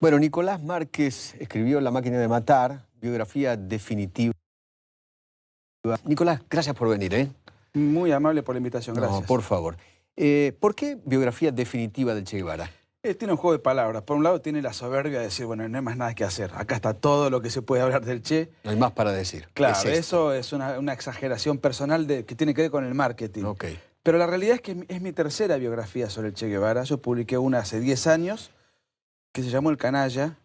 Bueno, Nicolás Márquez escribió La máquina de matar, biografía definitiva. Nicolás, gracias por venir, ¿eh? Muy amable por la invitación, No, gracias. por favor. ¿Por qué biografía definitiva del Che Guevara? Tiene un juego de palabras. Por un lado tiene la soberbia de decir, bueno, no hay más nada que hacer. Acá está todo lo que se puede hablar del Che. No hay más para decir. Claro, Es esto. eso es una exageración personal que tiene que ver con el marketing. Ok. Pero la realidad es que es mi tercera biografía sobre el Che Guevara. Yo publiqué una hace 10 años, que se llamó El Canalla,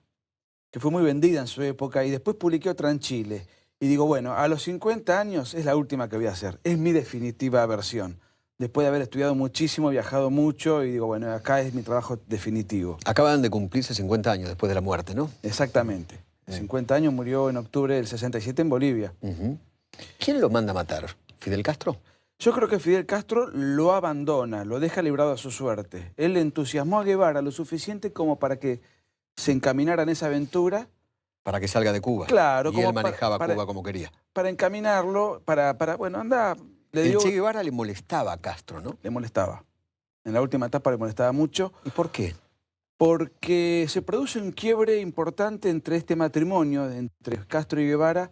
que fue muy vendida en su época, y después publiqué otra en Chile. Y digo, bueno, a los 50 años es la última que voy a hacer. Es mi definitiva versión. Después de haber estudiado muchísimo, viajado mucho, y digo, bueno, acá es mi trabajo definitivo. Acaban de cumplirse 50 años después de la muerte, ¿no? Exactamente. 50 años, murió en octubre del 67 en Bolivia. ¿Quién lo manda a matar? ¿Fidel Castro? Yo creo que Fidel Castro lo abandona, lo deja librado a su suerte. Él le entusiasmó a Guevara lo suficiente como para que se encaminara en esa aventura. Para que salga de Cuba. Claro, Y él manejaba Cuba como quería. Para encaminarlo, bueno, anda, El Che Guevara le molestaba a Castro, ¿no? Le molestaba. En la última etapa le molestaba mucho. ¿Y por qué? Porque se produce un quiebre importante entre este matrimonio, entre Castro y Guevara,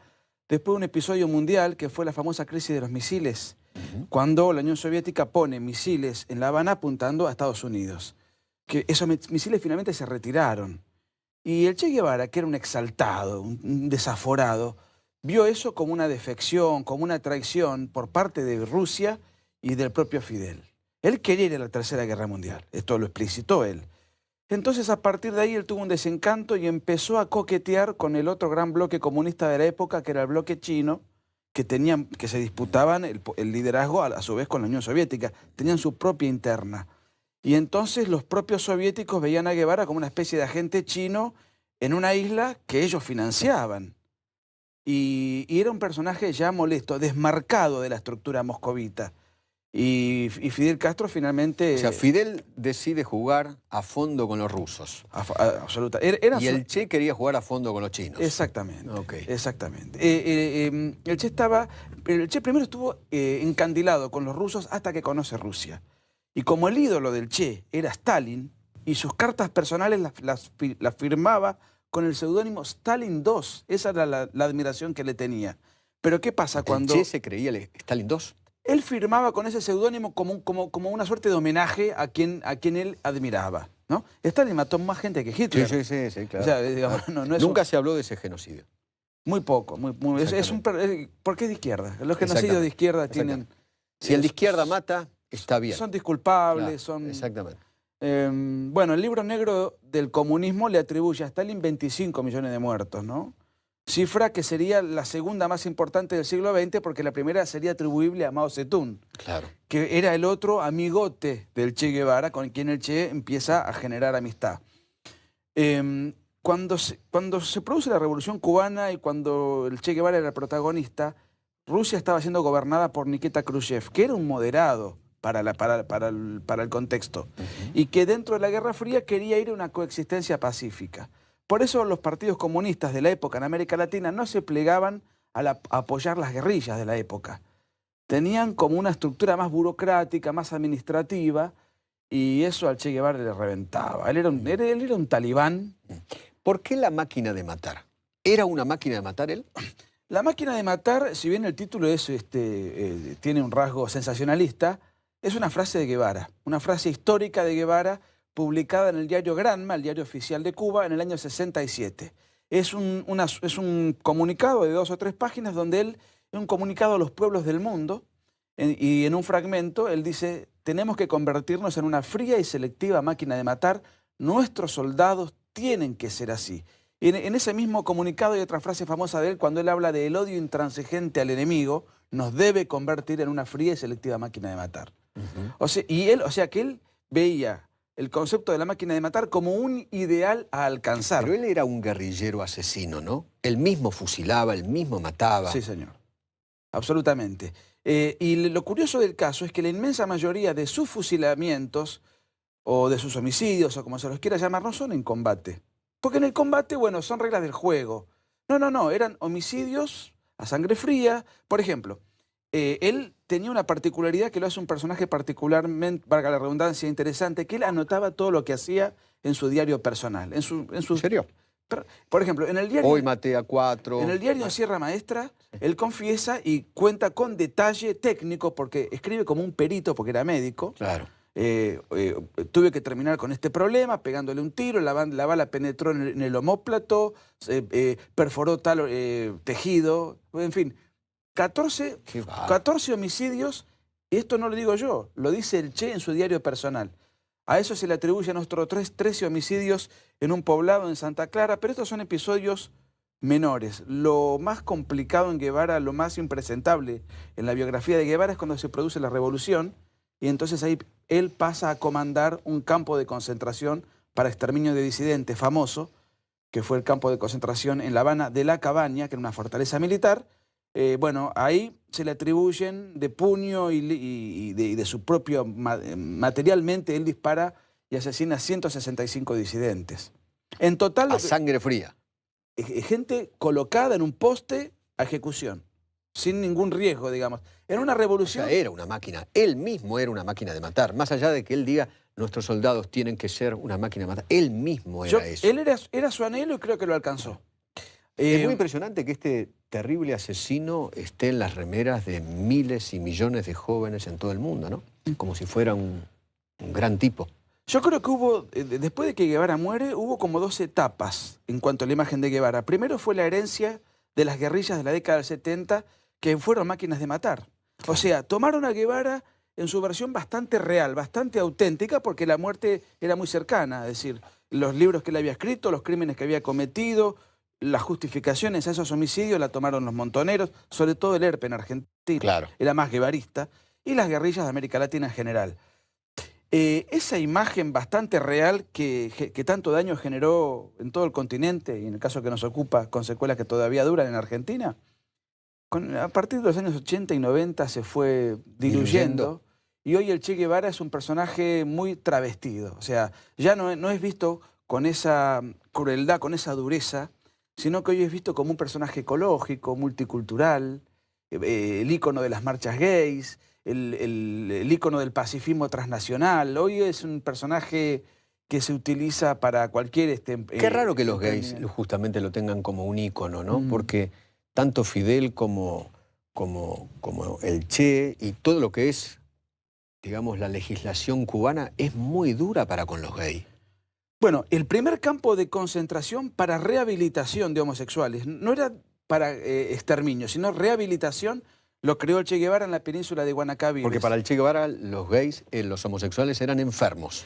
después de un episodio mundial que fue la famosa crisis de los misiles, cuando la Unión Soviética pone misiles en La Habana apuntando a Estados Unidos. Que esos misiles finalmente se retiraron. Y el Che Guevara, que era un exaltado, un desaforado, vio eso como una defección, como una traición por parte de Rusia y del propio Fidel. Él quería ir a la Tercera Guerra Mundial, esto lo explicitó él. Entonces, a partir de ahí, él tuvo un desencanto y empezó a coquetear con el otro gran bloque comunista de la época, que era el bloque chino, que se disputaban el liderazgo a su vez con la Unión Soviética. Tenían su propia interna. Y entonces los propios soviéticos veían a Guevara como una especie de agente chino en una isla que ellos financiaban. Y era un personaje ya molesto, desmarcado de la estructura moscovita. Y Fidel Castro finalmente... O sea, Fidel decide jugar a fondo con los rusos. Absolutamente. Y el Che quería jugar a fondo con los chinos. Exactamente. Okay. Exactamente. El Che primero estuvo encandilado con los rusos hasta que conoce Rusia. Y como el ídolo del Che era Stalin, y sus cartas personales las firmaba con el seudónimo Stalin II. Esa era la admiración que le tenía. Pero ¿qué pasa cuando...? ¿El Che se creía el Stalin II? Él firmaba con ese seudónimo como una suerte de homenaje a quien él admiraba, ¿no? Stalin mató más gente que Hitler. Sí, claro. O sea, digamos, no es Nunca se habló de ese genocidio. Muy poco. Porque es de izquierda. Los genocidios de izquierda tienen... Si el de izquierda mata, está bien. Son disculpables, Claro, son... Exactamente. Bueno, el libro negro del comunismo le atribuye a Stalin 25 millones de muertos, ¿no? Cifra que sería la segunda más importante del siglo XX, porque la primera sería atribuible a Mao Zedong, Claro. que era el otro amigote del Che Guevara, con quien el Che empieza a generar amistad. Cuando se produce la Revolución Cubana y cuando el Che Guevara era el protagonista, Rusia estaba siendo gobernada por Nikita Khrushchev, que era un moderado para el contexto, y que dentro de la Guerra Fría quería ir a una coexistencia pacífica. Por eso los partidos comunistas de la época en América Latina no se plegaban a apoyar las guerrillas de la época. Tenían como una estructura más burocrática, más administrativa, y eso al Che Guevara le reventaba. Él era un talibán. ¿Por qué la máquina de matar? ¿Era una máquina de matar él? La máquina de matar, si bien el título tiene un rasgo sensacionalista, es una frase de Guevara, una frase histórica de Guevara, publicada en el diario Granma, el diario oficial de Cuba, en el año 67. Es un comunicado de 2 o 3 páginas donde él es un comunicado a los pueblos del mundo, y en un fragmento él dice: tenemos que convertirnos en una fría y selectiva máquina de matar, nuestros soldados tienen que ser así. Y en ese mismo comunicado hay otra frase famosa de él, cuando él habla del odio intransigente al enemigo, nos debe convertir en una fría y selectiva máquina de matar. O sea que él veía el concepto de la máquina de matar como un ideal a alcanzar. Pero él era un guerrillero asesino, ¿no? Él mismo fusilaba, él mismo mataba. Sí, señor. Absolutamente. Y lo curioso del caso es que la inmensa mayoría de sus fusilamientos, o de sus homicidios, o como se los quiera llamar, no son en combate. Porque en el combate, bueno, son reglas del juego. No, eran homicidios a sangre fría. Por ejemplo, él tenía una particularidad que lo hace un personaje particularmente, valga la redundancia, interesante, que él anotaba todo lo que hacía en su diario personal. ¿En serio? Por ejemplo, en el diario... Hoy maté a 4. En el diario Sierra Maestra, él confiesa y cuenta con detalle técnico, porque escribe como un perito, porque era médico. Claro. Tuve que terminar con este problema, pegándole un tiro, la bala penetró en el omóplato, perforó tal tejido, en fin. 14 homicidios, y esto no lo digo yo, lo dice el Che en su diario personal. A eso se le atribuye a nuestros 13 homicidios en un poblado en Santa Clara, pero estos son episodios menores. Lo más complicado en Guevara, lo más impresentable en la biografía de Guevara es cuando se produce la revolución, y entonces ahí él pasa a comandar un campo de concentración para exterminio de disidentes famoso, que fue el campo de concentración en La Habana de La Cabaña, que era una fortaleza militar. Bueno, ahí se le atribuyen de puño y de su propio... materialmente él dispara y asesina a 165 disidentes. En total... A sangre fría. Gente colocada en un poste a ejecución, sin ningún riesgo, digamos. En una revolución... O sea, era una máquina. Él mismo era una máquina de matar. Más allá de que él diga, nuestros soldados tienen que ser una máquina de matar. Él mismo era eso. Él era su anhelo y creo que lo alcanzó. Es muy impresionante que este terrible asesino esté en las remeras de miles y millones de jóvenes en todo el mundo, ¿no? Como si fuera un gran tipo. Yo creo que hubo, después de que Guevara muere, hubo como 2 etapas en cuanto a la imagen de Guevara. Primero fue la herencia de las guerrillas de la década del 70, que fueron máquinas de matar. O sea, tomaron a Guevara en su versión bastante real, bastante auténtica, porque la muerte era muy cercana. Es decir, los libros que él había escrito, los crímenes que había cometido, las justificaciones a esos homicidios la tomaron los montoneros, sobre todo el ERP en Argentina, Claro. Era más guevarista, y las guerrillas de América Latina en general. Esa imagen bastante real que tanto daño generó en todo el continente, y en el caso que nos ocupa, con secuelas que todavía duran en Argentina, a partir de los años 80 y 90 se fue diluyendo, y hoy el Che Guevara es un personaje muy travestido. O sea, ya no es visto con esa crueldad, con esa dureza, sino que hoy es visto como un personaje ecológico, multicultural, el ícono de las marchas gays, el ícono del pacifismo transnacional. Hoy es un personaje que se utiliza para cualquier... Qué raro que los gays justamente lo tengan como un ícono, ¿no? Porque tanto Fidel como el Che y todo lo que es, digamos, la legislación cubana es muy dura para con los gays. Bueno, el primer campo de concentración para rehabilitación de homosexuales no era para exterminio, sino rehabilitación, lo creó el Che Guevara en la península de Guanacaviles. Porque para el Che Guevara los gays, los homosexuales eran enfermos.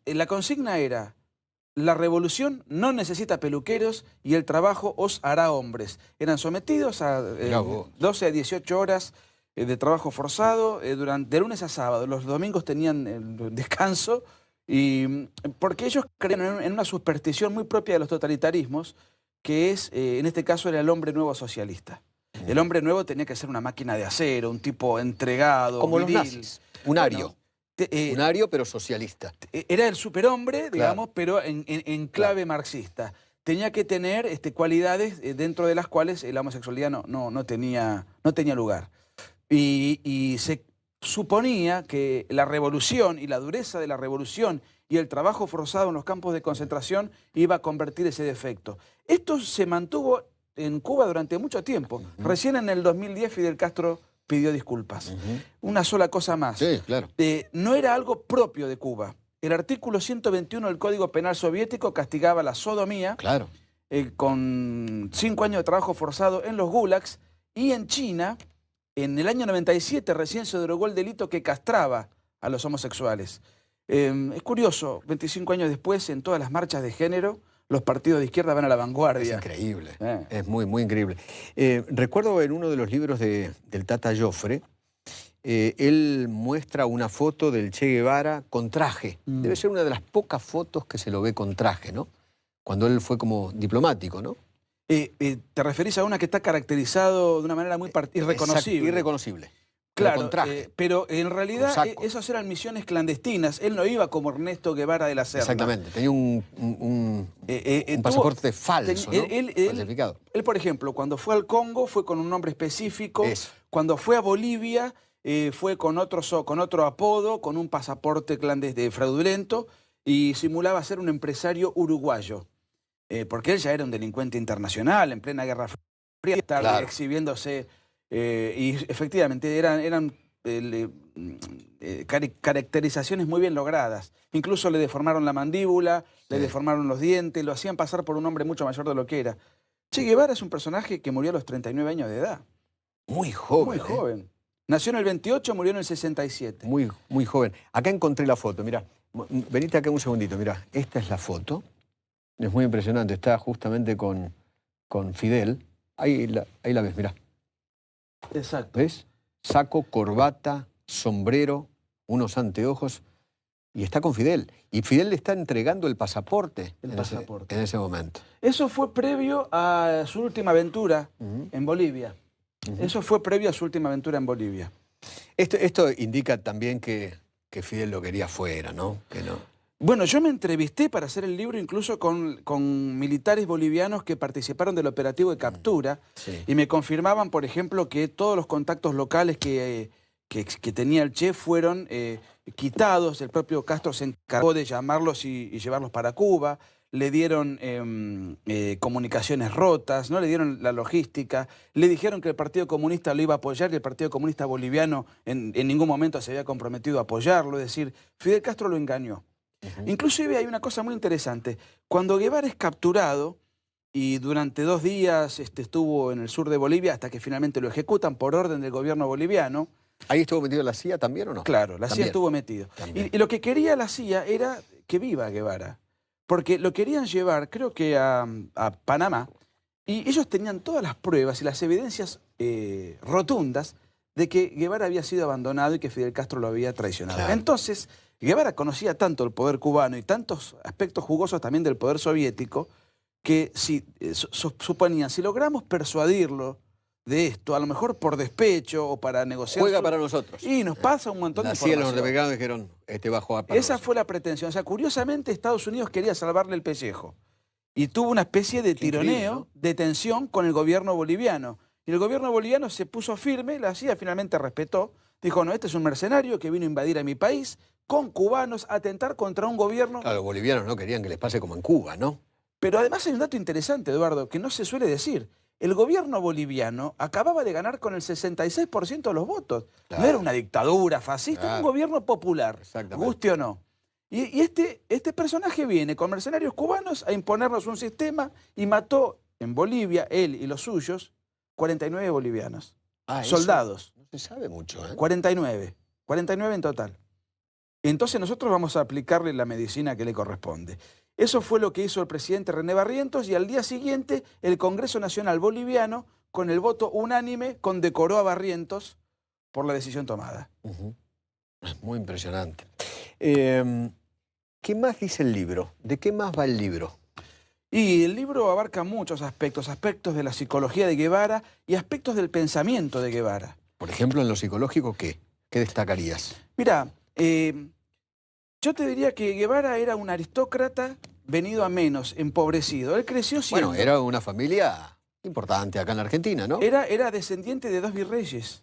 La consigna era, la revolución no necesita peluqueros y el trabajo os hará hombres. Eran sometidos a 12 a 18 horas de trabajo forzado de lunes a sábado. Los domingos tenían el descanso. Y porque ellos creían en una superstición muy propia de los totalitarismos, que es, en este caso, era el hombre nuevo socialista. El hombre nuevo tenía que ser una máquina de acero, un tipo entregado, como viril. Los nazis, un ario. Un ario, pero socialista. Era el superhombre, digamos, pero en clave marxista. Tenía que tener cualidades dentro de las cuales la homosexualidad no tenía lugar. Y se suponía que la revolución y la dureza de la revolución y el trabajo forzado en los campos de concentración iba a convertir ese defecto. Esto se mantuvo en Cuba durante mucho tiempo. Recién en el 2010 Fidel Castro pidió disculpas. Una sola cosa más. Sí, claro. No era algo propio de Cuba. El artículo 121 del Código Penal soviético castigaba la sodomía, claro, con 5 años de trabajo forzado en los gulags, y en China, en el año 97 recién se derogó el delito que castraba a los homosexuales. Es curioso, 25 años después, en todas las marchas de género, los partidos de izquierda van a la vanguardia. Es increíble, es muy, muy increíble. Recuerdo en uno de los libros del Tata Joffre, él muestra una foto del Che Guevara con traje. Debe ser una de las pocas fotos que se lo ve con traje, ¿no? Cuando él fue como diplomático, ¿no? ¿Te referís a una que está caracterizado de una manera muy irreconocible? Exacto, irreconocible. Claro, con traje. Pero en realidad esas eran misiones clandestinas. Él no iba como Ernesto Guevara de la Serna. Exactamente, tenía un pasaporte falso, ¿no? Falsificado. Él, por ejemplo, cuando fue al Congo fue con un nombre específico. Eso. Cuando fue a Bolivia fue con otro apodo, con un pasaporte fraudulento. y simulaba ser un empresario uruguayo, porque él ya era un delincuente internacional en plena Guerra Fría, estar Claro. exhibiéndose, y efectivamente eran caracterizaciones muy bien logradas. Incluso le deformaron la mandíbula, le deformaron los dientes, lo hacían pasar por un hombre mucho mayor de lo que era. Che Guevara es un personaje que murió a los 39 años de edad. Muy joven. Muy joven. Nació en el 28, murió en el 67. Muy, muy joven. Acá encontré la foto, mirá. Venite acá un segundito, mirá. Esta es la foto. Es muy impresionante. Está justamente con Fidel. Ahí la ves, mirá. Exacto. ¿Ves? Saco, corbata, sombrero, unos anteojos. Y está con Fidel. Y Fidel le está entregando el pasaporte. En ese momento. Eso fue previo a su última aventura en Bolivia. Eso fue previo a su última aventura en Bolivia. Esto indica también que Fidel lo quería fuera, ¿no? Que no. Bueno, yo me entrevisté para hacer el libro incluso con militares bolivianos que participaron del operativo de captura y me confirmaban, por ejemplo, que todos los contactos locales que tenía el Che fueron quitados. El propio Castro se encargó de llamarlos y llevarlos para Cuba. Le dieron comunicaciones rotas, ¿no? Le dieron la logística, le dijeron que el Partido Comunista lo iba a apoyar y el Partido Comunista Boliviano en ningún momento se había comprometido a apoyarlo. Es decir, Fidel Castro lo engañó. Inclusive hay una cosa muy interesante. Cuando Guevara es capturado y durante 2 días estuvo en el sur de Bolivia hasta que finalmente lo ejecutan por orden del gobierno boliviano. ¿Ahí estuvo metido la CIA también o no? Claro, la CIA estuvo metido. Y lo que quería la CIA era que viva Guevara. Porque lo querían llevar, creo que a Panamá, y ellos tenían todas las pruebas y las evidencias rotundas de que Guevara había sido abandonado y que Fidel Castro lo había traicionado. Claro. Entonces, Guevara conocía tanto el poder cubano y tantos aspectos jugosos también del poder soviético, que suponían, si logramos persuadirlo de esto, a lo mejor por despecho o para negociar... Juega para nosotros. Y nos pasa un montón de información. Los norteamericanos dijeron, bajo a Esa fue la pretensión. O sea, curiosamente Estados Unidos quería salvarle el pellejo. Y tuvo una especie de tironeo, de tensión con el gobierno boliviano. Y el gobierno boliviano se puso firme, la CIA finalmente respetó. Dijo, no, este es un mercenario que vino a invadir a mi país, con cubanos, a atentar contra un gobierno... Claro, los bolivianos no querían que les pase como en Cuba, ¿no? Pero además hay un dato interesante, Eduardo, que no se suele decir. El gobierno boliviano acababa de ganar con el 66% de los votos. Claro. No era una dictadura fascista, era un gobierno popular, guste o no. Y este personaje viene con mercenarios cubanos a imponernos un sistema y mató en Bolivia, él y los suyos, 49 bolivianos. Soldados. No se sabe mucho, ¿eh? 49 en total. Entonces nosotros vamos a aplicarle la medicina que le corresponde. Eso fue lo que hizo el presidente René Barrientos y al día siguiente el Congreso Nacional Boliviano, con el voto unánime, condecoró a Barrientos por la decisión tomada. Es muy impresionante. ¿Qué más dice el libro? ¿De qué más va el libro? Y el libro abarca muchos aspectos, aspectos de la psicología de Guevara y aspectos del pensamiento de Guevara. Por ejemplo, en lo psicológico, ¿qué destacarías? Mira, yo te diría que Guevara era un aristócrata venido a menos, empobrecido. Él creció siendo... Bueno, era una familia importante acá en la Argentina, ¿no? Era descendiente de 2 virreyes,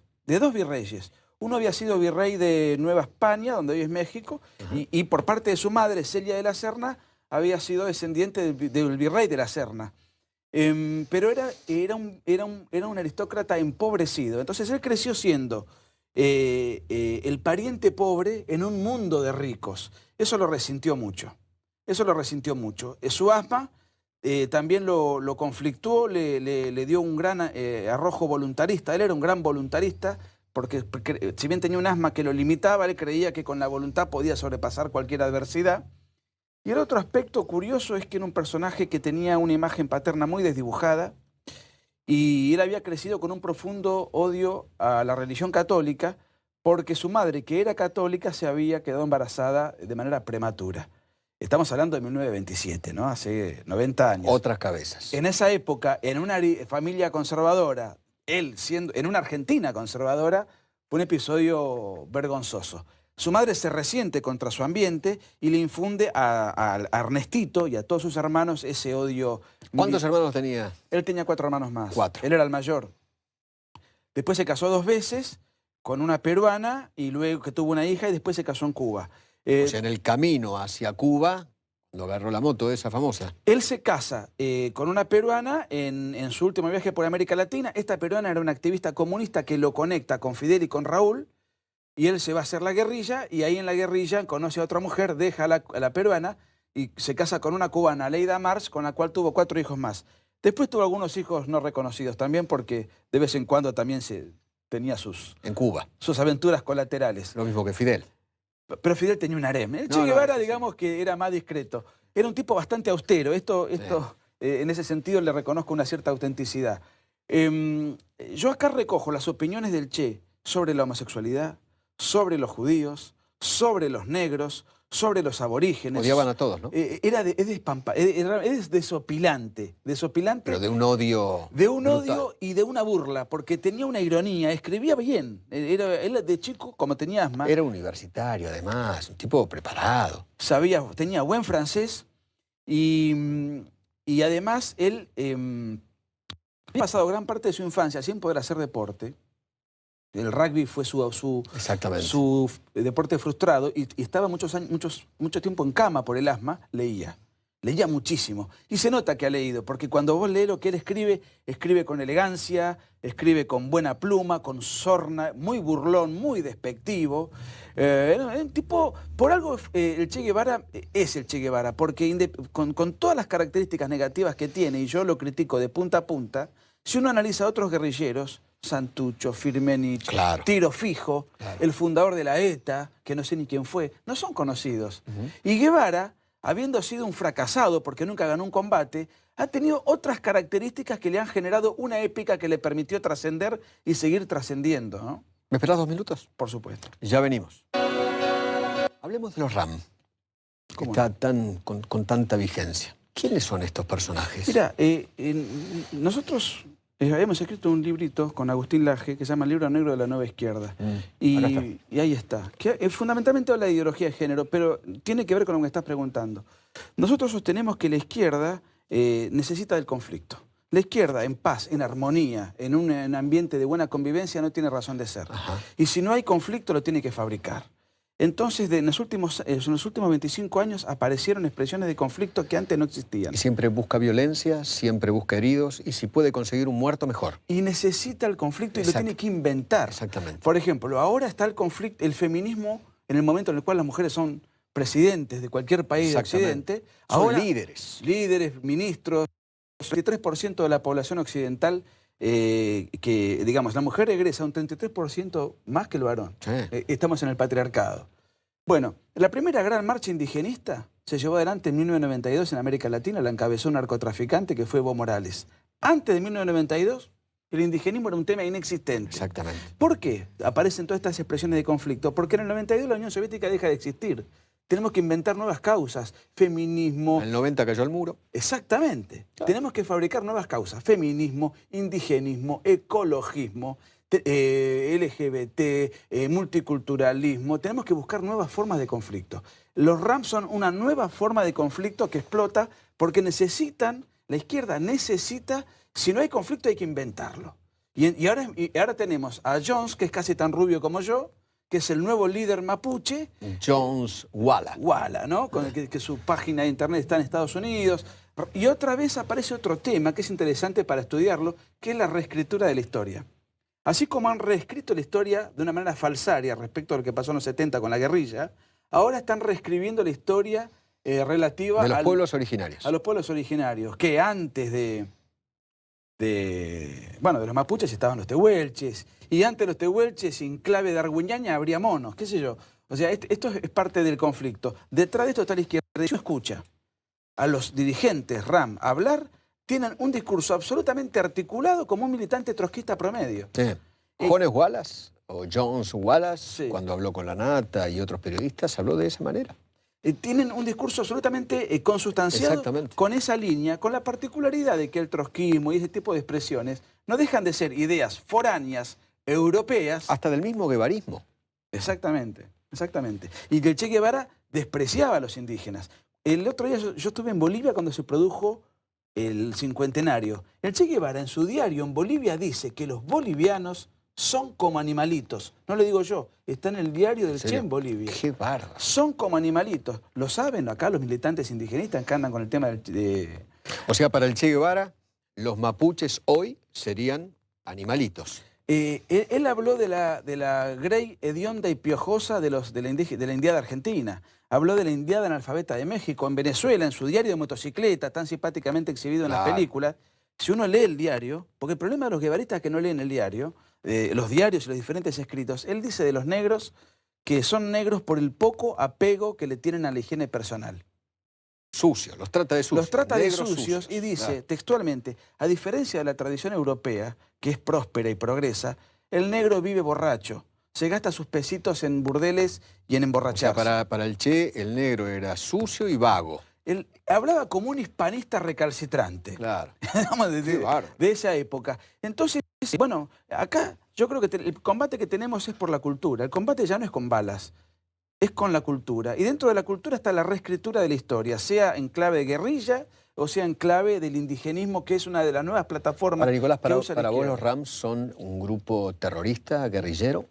Uno había sido virrey de Nueva España, donde hoy es México, y por parte de su madre, Celia de la Serna, había sido descendiente del virrey de la Serna. Pero era un aristócrata empobrecido. Entonces él creció siendo el pariente pobre en un mundo de ricos. Eso lo resintió mucho. Su asma también lo conflictuó, le dio un gran arrojo voluntarista. Él era un gran voluntarista porque si bien tenía un asma que lo limitaba, él creía que con la voluntad podía sobrepasar cualquier adversidad. Y el otro aspecto curioso es que era un personaje que tenía una imagen paterna muy desdibujada y él había crecido con un profundo odio a la religión católica porque su madre, que era católica, se había quedado embarazada de manera prematura. Estamos hablando de 1927, ¿no? Hace 90 años. Otras cabezas. En esa época, en una familia conservadora, él siendo en una Argentina conservadora, fue un episodio vergonzoso. Su madre se resiente contra su ambiente y le infunde a Ernestito y a todos sus hermanos ese odio. ¿Cuántos hermanos tenía? Él tenía 4 hermanos más. 4. Él era el mayor. Después se casó 2 veces con una peruana y luego que tuvo una hija y después se casó en Cuba. O sea, en el camino hacia Cuba, cuando agarró la moto esa famosa. Él se casa con una peruana en su último viaje por América Latina. Esta peruana era una activista comunista que lo conecta con Fidel y con Raúl. Y él se va a hacer la guerrilla, y ahí en la guerrilla conoce a otra mujer, deja a la peruana y se casa con una cubana, Leida Marx, con la cual tuvo 4 hijos más. Después tuvo algunos hijos no reconocidos también, porque de vez en cuando también tenía En Cuba. sus aventuras colaterales. Lo mismo que Fidel. Pero Fidel tenía un harem. El Che Guevara, digamos que era más discreto. Era un tipo bastante austero. En ese sentido le reconozco una cierta autenticidad. Yo acá recojo las opiniones del Che sobre la homosexualidad, sobre los judíos, sobre los negros, sobre los aborígenes. Odiaban a todos, ¿no? Es desopilante. Pero de un odio De un brutal. odio y de una burla, porque tenía una ironía, escribía bien. Él de chico, como tenía asma, Era universitario, además, un tipo preparado. tenía buen francés y además él había pasado gran parte de su infancia sin poder hacer deporte. El rugby fue Exactamente. su deporte frustrado y estaba mucho tiempo en cama por el asma. Leía muchísimo. Y se nota que ha leído, porque cuando vos lees lo que él escribe con elegancia, escribe con buena pluma, con sorna, muy burlón, muy despectivo. Un tipo, por algo el Che Guevara es el Che Guevara, porque con todas las características negativas que tiene, y yo lo critico de punta a punta, si uno analiza a otros guerrilleros, Santucho, Firmenich, Claro. Tiro Fijo, Claro. el fundador de la ETA, que no sé ni quién fue, no son conocidos. Y Guevara, habiendo sido un fracasado porque nunca ganó un combate, ha tenido otras características que le han generado una épica que le permitió trascender y seguir trascendiendo, ¿no? ¿Me esperás 2 minutos? Por supuesto. Ya venimos. Hablemos de los RAM, que ¿Cómo está con tanta vigencia. ¿Quiénes son estos personajes? Mira, nosotros habíamos escrito un librito con Agustín Laje que se llama El libro negro de la nueva izquierda. Acá está. Y ahí está. Que fundamentalmente habla de ideología de género, pero tiene que ver con lo que me estás preguntando. Nosotros sostenemos que la izquierda necesita del conflicto. La izquierda, en paz, en armonía, en un ambiente de buena convivencia, no tiene razón de ser. Ajá. Y si no hay conflicto, lo tiene que fabricar. Entonces, en los últimos 25 años aparecieron expresiones de conflicto que antes no existían. Y siempre busca violencia, siempre busca heridos, y si puede conseguir un muerto, mejor. Y necesita el conflicto y lo Exacto. tiene que inventar. Exactamente. Por ejemplo, ahora está el conflicto, el feminismo, en el momento en el cual las mujeres son presidentes de cualquier país de Exactamente. Occidente. Son Ahora, líderes. líderes, ministros, el 33% de la población occidental, que digamos, la mujer egresa un 33% más que el varón. Sí. Estamos en el patriarcado. Bueno, la primera gran marcha indigenista se llevó adelante en 1992 en América Latina, la encabezó un narcotraficante que fue Evo Morales. Antes de 1992, el indigenismo era un tema inexistente. Exactamente. ¿Por qué aparecen todas estas expresiones de conflicto? Porque en el 92 la Unión Soviética deja de existir. Tenemos que inventar nuevas causas, feminismo. En el 90 cayó el muro. Exactamente. Claro. Tenemos que fabricar nuevas causas, feminismo, indigenismo, ecologismo, LGBT, multiculturalismo. Tenemos que buscar nuevas formas de conflicto. Los RAM son una nueva forma de conflicto que explota porque la izquierda necesita, si no hay conflicto hay que inventarlo. Y ahora tenemos a Jones, que es casi tan rubio como yo, que es el nuevo líder mapuche. Jones Walla. Walla, ¿no? Con que su página de internet está en Estados Unidos. Y otra vez aparece otro tema que es interesante para estudiarlo, que es la reescritura de la historia. Así como han reescrito la historia de una manera falsaria respecto a lo que pasó en los 70 con la guerrilla, ahora están reescribiendo la historia relativa De los pueblos originarios. a los pueblos originarios, que antes de los mapuches estaban los tehuelches, y antes de los tehuelches, en clave darwiniana, habría monos, qué sé yo. O sea, esto es parte del conflicto. Detrás de esto está la izquierda. Yo escucha a los dirigentes RAM hablar, tienen un discurso absolutamente articulado como un militante trotskista promedio. Sí. Jones Wallace, o Jones Wallace, Sí. cuando habló con La Nata y otros periodistas, habló de esa manera. Tienen un discurso absolutamente consustanciado Exactamente. con esa línea, con la particularidad de que el trotskismo y ese tipo de expresiones no dejan de ser ideas foráneas, europeas. Hasta del mismo guevarismo. Exactamente, exactamente. Y que el Che Guevara despreciaba a los indígenas. El otro día yo estuve en Bolivia cuando se produjo el cincuentenario. El Che Guevara en su diario en Bolivia dice que los bolivianos son como animalitos. No lo digo yo, está en el diario del ¿En Che serio? en Bolivia. Qué bárbaro. Son como animalitos. Lo saben acá los militantes indigenistas que andan con el tema de... O sea, para el Che Guevara, los mapuches hoy serían animalitos. Él habló de la grey hedionda y piojosa de la indiada argentina. Habló de la indiada analfabeta de México. En Venezuela, en su diario de motocicleta, tan simpáticamente exhibido en las Claro. películas, si uno lee el diario, porque el problema de los guevaristas es que no leen el diario, los diarios y los diferentes escritos, él dice de los negros que son negros por el poco apego que le tienen a la higiene personal. Sucios, los trata de sucios. Los trata de negros sucios y dice claro. textualmente, a diferencia de la tradición europea, que es próspera y progresa, el negro vive borracho, se gasta sus pesitos en burdeles y en O emborracharse. sea, para el Che, el negro era sucio y vago. Él hablaba como un hispanista recalcitrante, Claro. digamos, Qué bárbaro. de esa época. Entonces, bueno, acá yo creo que el combate que tenemos es por la cultura. El combate ya no es con balas, es con la cultura. Y dentro de la cultura está la reescritura de la historia, sea en clave de guerrilla o sea en clave del indigenismo, que es una de las nuevas plataformas. Ahora, Nicolás, que usa la para vos izquierda. los Rams son un grupo terrorista, guerrillero.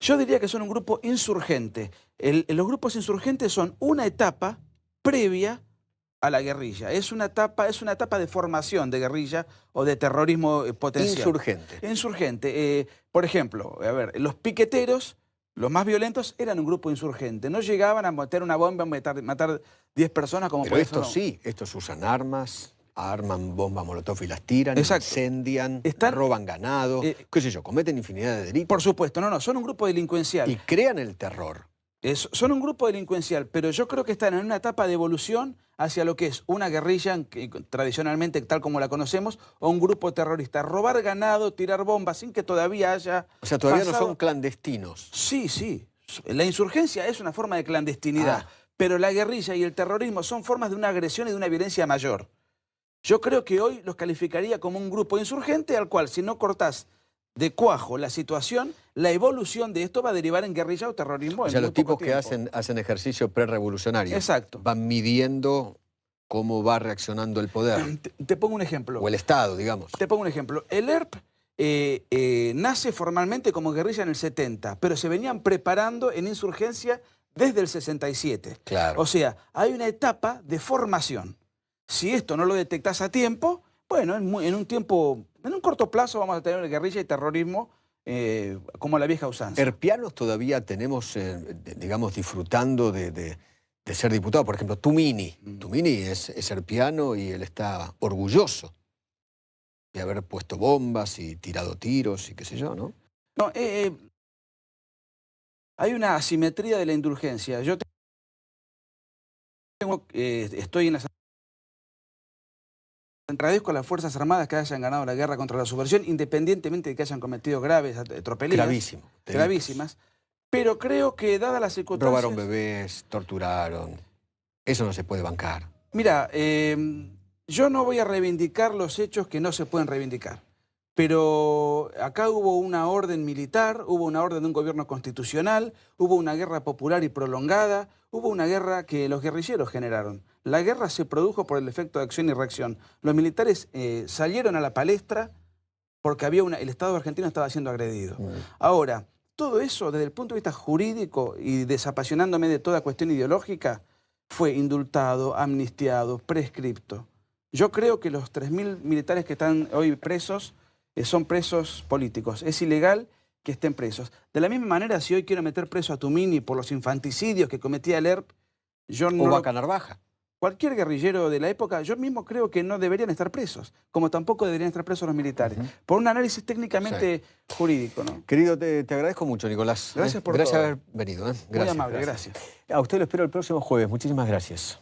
Yo diría que son un grupo insurgente. Los grupos insurgentes son una etapa previa a la guerrilla. Es una etapa de formación de guerrilla o de terrorismo potencial. Insurgente. Insurgente. Por ejemplo, a ver, los piqueteros, los más violentos, eran un grupo insurgente. No llegaban a meter una bomba, a matar 10 personas como Pero por estos sí, estos usan armas, arman bombas molotov y las tiran, Exacto. incendian, Están, roban ganado, qué sé yo, cometen infinidad de delitos. Por supuesto, no, son un grupo delincuencial. Y crean el terror. Son un grupo delincuencial, pero yo creo que están en una etapa de evolución hacia lo que es una guerrilla, tradicionalmente tal como la conocemos, o un grupo terrorista. Robar ganado, tirar bombas sin que todavía haya... O sea, todavía pasado... no son clandestinos. Sí, sí. La insurgencia es una forma de clandestinidad, pero la guerrilla y el terrorismo son formas de una agresión y de una violencia mayor. Yo creo que hoy los calificaría como un grupo insurgente al cual, si no cortás de cuajo la situación, la evolución de esto va a derivar en guerrilla o terrorismo. O sea, en los muy poco tipos que tiempo. hacen ejercicio prerevolucionario. Exacto. Van midiendo cómo va reaccionando el poder. Te pongo un ejemplo. O el Estado, digamos. Te pongo un ejemplo. El ERP nace formalmente como guerrilla en el 70, pero se venían preparando en insurgencia desde el 67. Claro. O sea, hay una etapa de formación. Si esto no lo detectás a tiempo, bueno, en un corto plazo vamos a tener guerrilla y terrorismo como la vieja usanza. Erpianos todavía tenemos, digamos, disfrutando de ser diputado. Por ejemplo, Tumini. Tumini es erpiano y él está orgulloso de haber puesto bombas y tirado tiros y qué sé yo, ¿no? No, hay una asimetría de la indulgencia. Yo estoy en las... Agradezco a las Fuerzas Armadas que hayan ganado la guerra contra la subversión, independientemente de que hayan cometido graves tropelías. Gravísimo. Gravísimas. Pero creo que, dadas las circunstancias... Robaron bebés, torturaron. Eso no se puede bancar. Mira, yo no voy a reivindicar los hechos que no se pueden reivindicar. Pero acá hubo una orden militar, hubo una orden de un gobierno constitucional, hubo una guerra popular y prolongada, hubo una guerra que los guerrilleros generaron. La guerra se produjo por el efecto de acción y reacción. Los militares salieron a la palestra porque el Estado argentino estaba siendo agredido. Ahora, todo eso desde el punto de vista jurídico y desapasionándome de toda cuestión ideológica, fue indultado, amnistiado, prescripto. Yo creo que los 3.000 militares que están hoy presos son presos políticos. Es ilegal que estén presos. De la misma manera, si hoy quiero meter preso a Tumini por los infanticidios que cometía el ERP, yo no... O Vaca Narvaja. Cualquier guerrillero de la época, yo mismo creo que no deberían estar presos, como tampoco deberían estar presos los militares, por un análisis técnicamente jurídico, ¿no? Querido, te agradezco mucho, Nicolás. Gracias por Gracias todo. por haber venido. Gracias. Muy amable, gracias. A usted lo espero el próximo jueves. Muchísimas gracias.